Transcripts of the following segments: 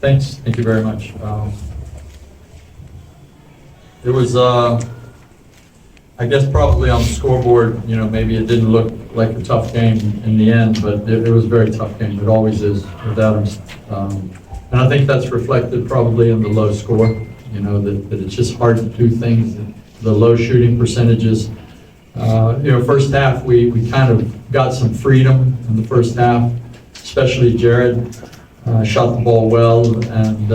Thanks. Thank you very much. It was, I guess probably on the scoreboard, maybe it didn't look like a tough game in the end, but it was a very tough game. It always is with Adams. And I think that's reflected probably in the low score, that it's just hard to do things, the low shooting percentages. First half, we kind of got some freedom in the first half, especially Jared. Shot the ball well, and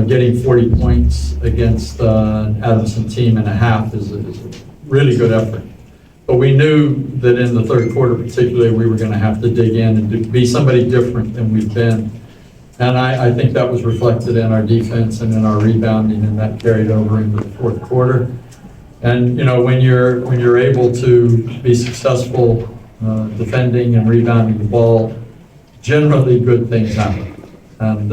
getting 40 points against an Adamson team and a half is a really good effort. But we knew that in the third quarter particularly, we were going to have to dig in and be somebody different than we've been. And I think that was reflected in our defense and in our rebounding, and that carried over into the fourth quarter. And when you're able to be successful defending and rebounding the ball, generally good things happen. And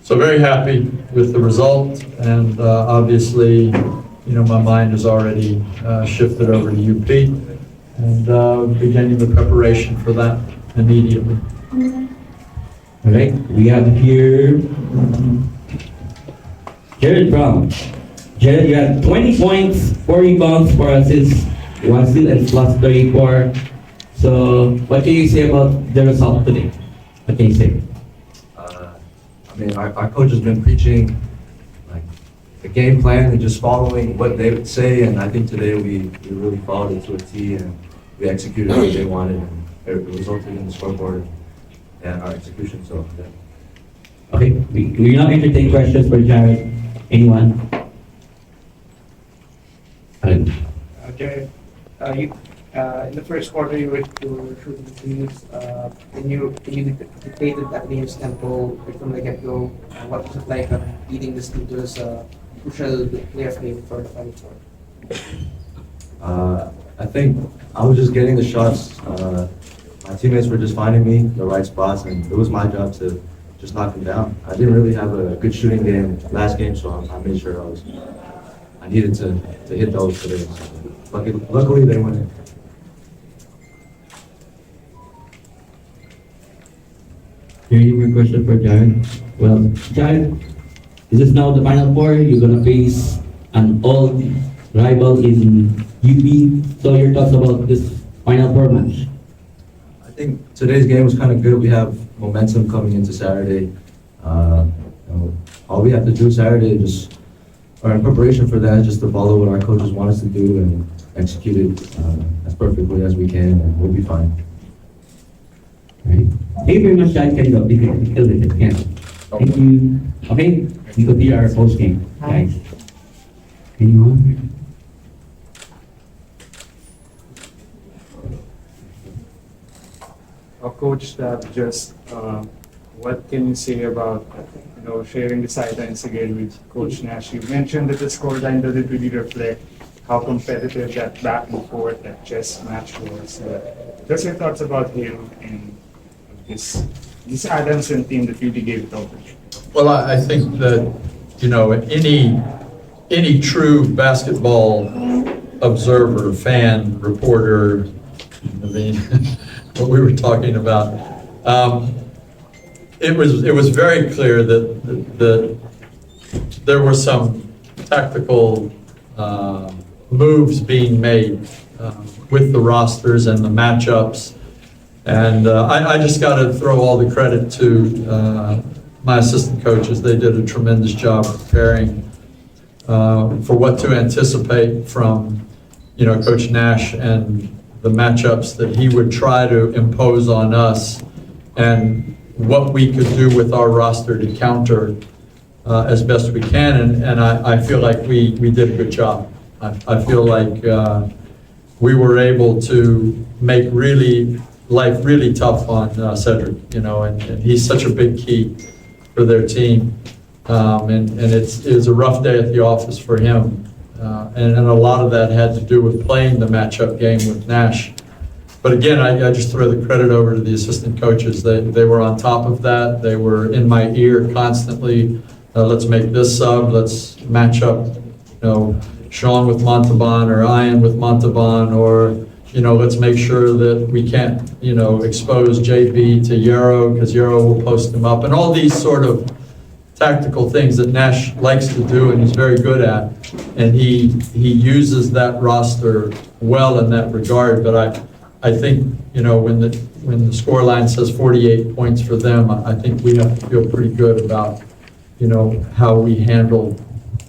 so very happy with the result, and obviously, my mind is already shifted over to UP, and beginning the preparation for that immediately. All right, we have here Jared Brown. Jared, you have 20 points, 4 rebounds, 4 assists, 1 steal, and plus 34. So, what can you say about the result today? What can you say? Our coach has been preaching like the game plan and just following what they would say, and I think today we really followed it to a T, and we executed what they wanted, and it resulted in the scoreboard and our execution. So, yeah. Okay, we now entertain questions for Jared. Anyone? Jared, in the first quarter you were shooting threes. Can you dictated Ateneo's tempo from the get-go? What was it like leading this team to this crucial playoff game for the Final Four? I think I was just getting the shots. My teammates were just finding me the right spots, and it was my job to just knock them down. I didn't really have a good shooting game last game, so I made sure I needed to hit those today. So, luckily they went in. Any more question for Jared? Well, Jared, this is now the Final Four. You're gonna face an old rival in UP. So your thoughts about this Final Four match? I think today's game was kind of good. We have momentum coming into Saturday. All we have to do Saturday is in preparation for that, just to follow what our coaches want us to do and execute it as perfectly as we can, and we'll be fine. Right. Thank you very much, Jared. Can you go? Yeah. Thank you. Okay, we could be our post game, guys. Anyone? Coach Tab, just what can you say about sharing the sidelines again with Coach Nash? You mentioned that the scoreline doesn't really reflect how competitive that back and forth, that chess match was. Just your thoughts about him and this Adamson team that really gave it over. Well, I think that any true basketball observer, fan, reporter, what we were talking about, it was very clear that there were some tactical moves being made with the rosters and the matchups, and I just got to throw all the credit to my assistant coaches. They did a tremendous job preparing for what to anticipate from Coach Nash and the matchups that he would try to impose on us, and what we could do with our roster to counter as best we can. And I feel like we did a good job. I feel like we were able to make life really tough on Cedric, and he's such a big key for their team. And it was a rough day at the office for him. And a lot of that had to do with playing the matchup game with Nash. But again, I just throw the credit over to the assistant coaches. They were on top of that. They were in my ear constantly. Let's make this sub. Let's match up, Sean with Montalban, or Ian with Montalban, or let's make sure that we can't, expose JB to Yero, because Yero will post him up, and all these sort of tactical things that Nash likes to do and he's very good at, and he uses that roster well in that regard. But I think, when the score line says 48 points for them, I think we have to feel pretty good about, how we handle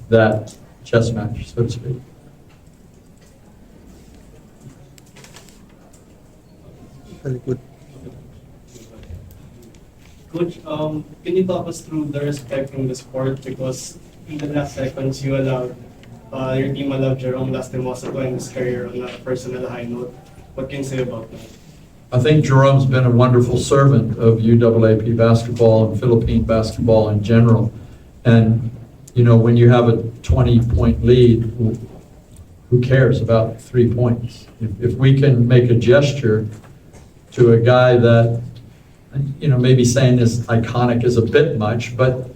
that chess match, so to speak. Very good. Coach, can you talk us through the respect in the sport? Because in the last seconds, your team allowed Jerom Lastimosa to end his career on a personal high note. What can you say about that? I think Jerom's been a wonderful servant of UAAP basketball and Philippine basketball in general. And, when you have a 20-point lead, who cares about 3 points? If we can make a gesture to a guy that, maybe saying is iconic is a bit much, but,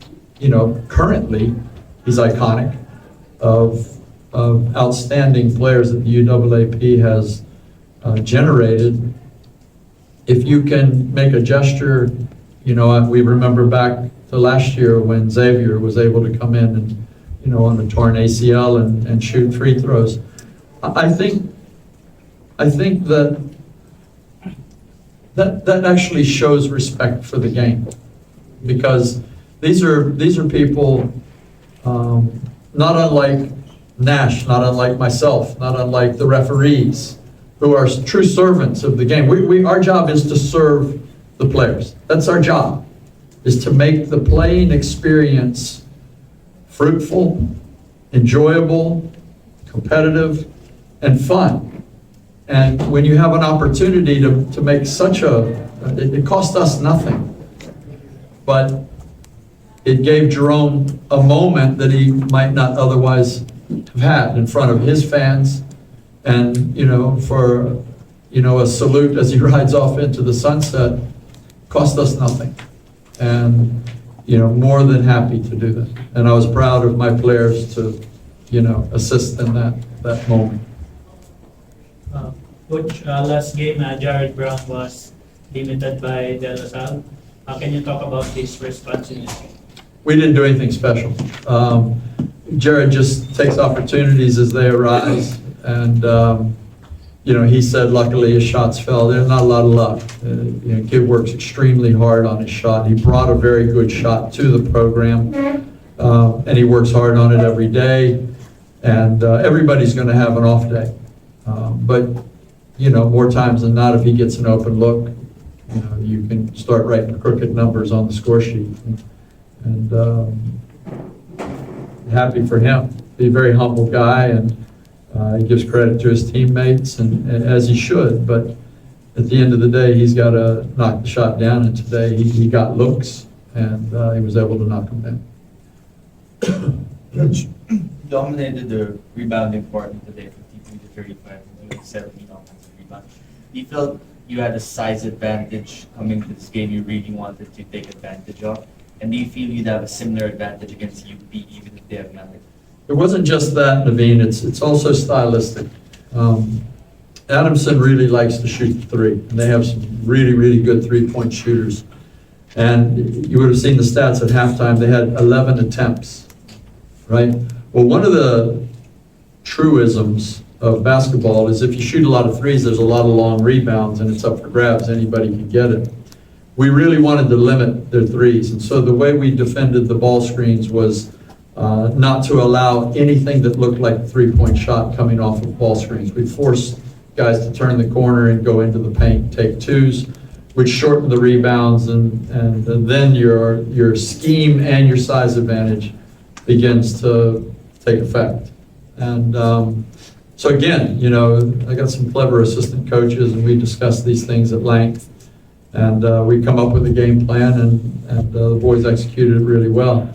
currently he's iconic of outstanding players that the UAAP has generated. If you can make a gesture, we remember back to last year when Xavier was able to come in and, on a torn ACL and shoot free throws. I think that actually shows respect for the game, because these are people not unlike Nash, not unlike myself, not unlike the referees, who are true servants of the game. Our job is to serve the players. That's our job, is to make the playing experience fruitful, enjoyable, competitive, and fun. And when you have an opportunity to make it cost us nothing, but it gave Jerom a moment that he might not otherwise have had in front of his fans, and, for, a salute as he rides off into the sunset, cost us nothing. And, more than happy to do that. And I was proud of my players to, assist in that moment. Coach, last game, Jared Brown was limited by De La Salle. Can you talk about his response in this game? We didn't do anything special. Jared just takes opportunities as they arise, and he said luckily his shots fell. There's not a lot of luck. Kid works extremely hard on his shot. He brought a very good shot to the program, and he works hard on it every day. And everybody's going to have an off day, but more times than not, if he gets an open look, you can start writing crooked numbers on the score sheet. And happy for him. He's a very humble guy, and he gives credit to his teammates, and as he should. But at the end of the day, he's got to knock the shot down, and today he got looks, and he was able to knock them down. Coach, dominated the rebounding part today, 52 to 35, including 17 offensive rebounds. You felt you had a size advantage coming to this game you really wanted to take advantage of? And do you feel you'd have a similar advantage against UP even if they have nothing? It wasn't just that, Naveen, it's also stylistic. Adamson really likes to shoot the three, and they have some really, really good three-point shooters. And you would have seen the stats at halftime, they had 11 attempts, right? Well, one of the truisms of basketball is if you shoot a lot of threes, there's a lot of long rebounds, and it's up for grabs, anybody can get it. We really wanted to limit their threes, and so the way we defended the ball screens was not to allow anything that looked like a three-point shot coming off of ball screens. We forced guys to turn the corner and go into the paint, take twos, which shortened the rebounds, and then your scheme and your size advantage begins to take effect. And so again, I got some clever assistant coaches, and we discussed these things at length, and we come up with a game plan, and the boys executed it really well.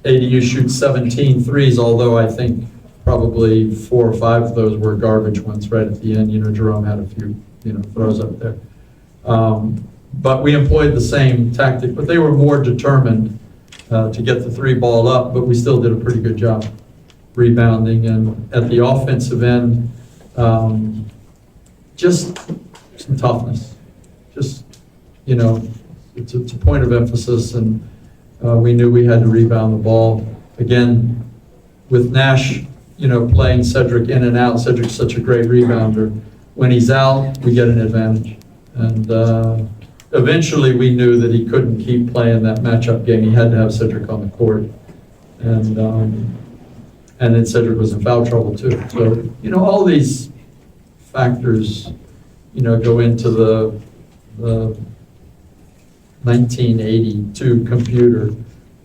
ADU shoots 17 threes, although I think probably 4 or 5 of those were garbage ones right at the end. Jerom had a few, throws up there. But we employed the same tactic, but they were more determined to get the three ball up, but we still did a pretty good job rebounding. And at the offensive end, Just some toughness. Just, it's a point of emphasis, and we knew we had to rebound the ball. Again, with Nash, playing Cedric in and out, Cedric's such a great rebounder. When he's out, we get an advantage. And eventually we knew that he couldn't keep playing that matchup game. He had to have Cedric on the court. And then Cedric was in foul trouble too. So, all these factors, go into the 1982 computer,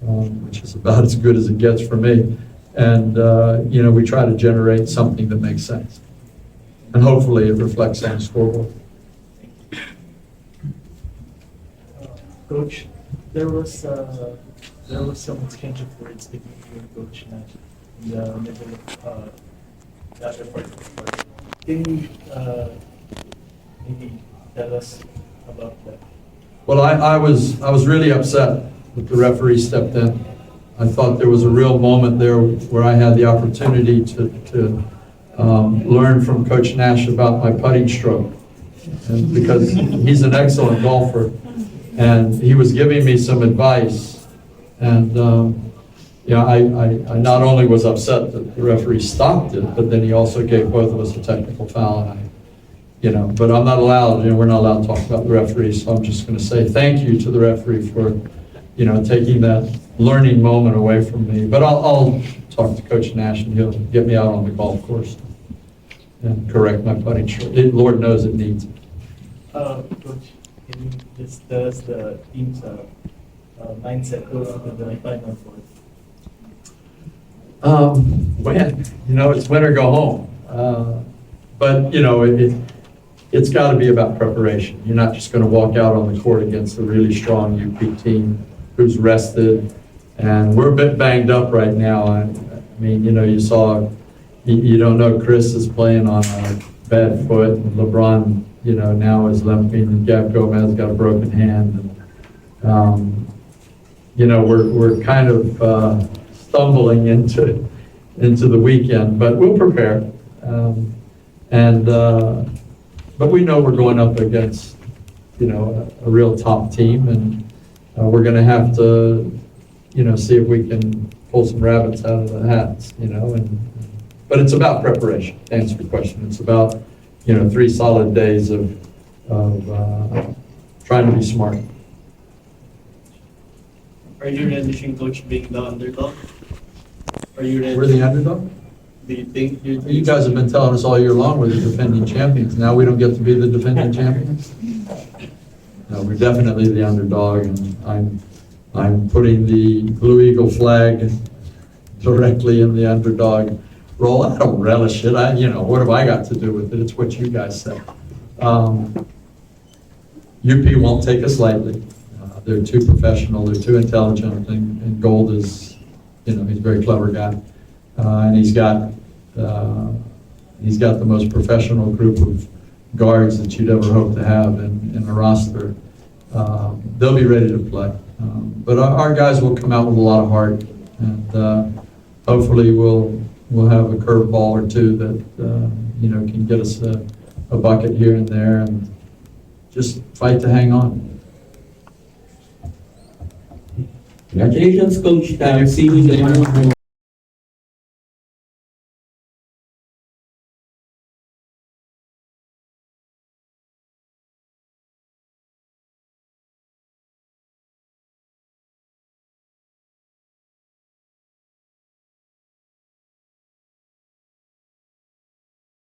which is about as good as it gets for me. And, we try to generate something that makes sense. And hopefully it reflects on the scoreboard. Coach, there was some exchange of words between you and Coach Nash in the middle of that report. Can you maybe tell us about that? Well, I was really upset that the referee stepped in. I thought there was a real moment there where I had the opportunity to learn from Coach Nash about my putting stroke, and because he's an excellent golfer, and he was giving me some advice. And I not only was upset that the referee stopped it, but then he also gave both of us a technical foul. And but I'm not allowed. We're not allowed to talk about the referee, so I'm just going to say thank you to the referee for taking that learning moment away from me. But I'll talk to Coach Nash, and he'll get me out on the golf course and correct my putting stroke. Lord knows it needs it. Coach, can you just tell us the team's mindset going into the final four? It's win or go home. But it's got to be about preparation. You're not just going to walk out on the court against a really strong UP team who's rested, and we're a bit banged up right now. I mean, you saw, you don't know, Chris is playing on a bad foot, and LeBron, now is limping, and Gab Gomez got a broken hand, and we're kind of stumbling into the weekend, but we'll prepare. But we know we're going up against, a real top team, and we're going to have to, see if we can pull some rabbits out of the hats, but it's about preparation, to answer your question. It's about, 3 solid days of trying to be smart. Are you relishing Coach being the underdog? Are you ready? We're the underdog? Do you think You guys have been telling us all year long we're the defending champions. Now we don't get to be the defending champions? No, we're definitely the underdog, and I'm putting the Blue Eagle flag directly in the underdog role. I don't relish it. What have I got to do with it? It's what you guys say. UP won't take us lightly. They're too professional. They're too intelligent. And Gold is, he's a very clever guy. And he's got the most professional group of guards that you'd ever hope to have in the roster. They'll be ready to play. But our guys will come out with a lot of heart, and hopefully we'll have a curveball or two that can get us a bucket here and there, and just fight to hang on. Congratulations, Coach Tab. See you in the final four.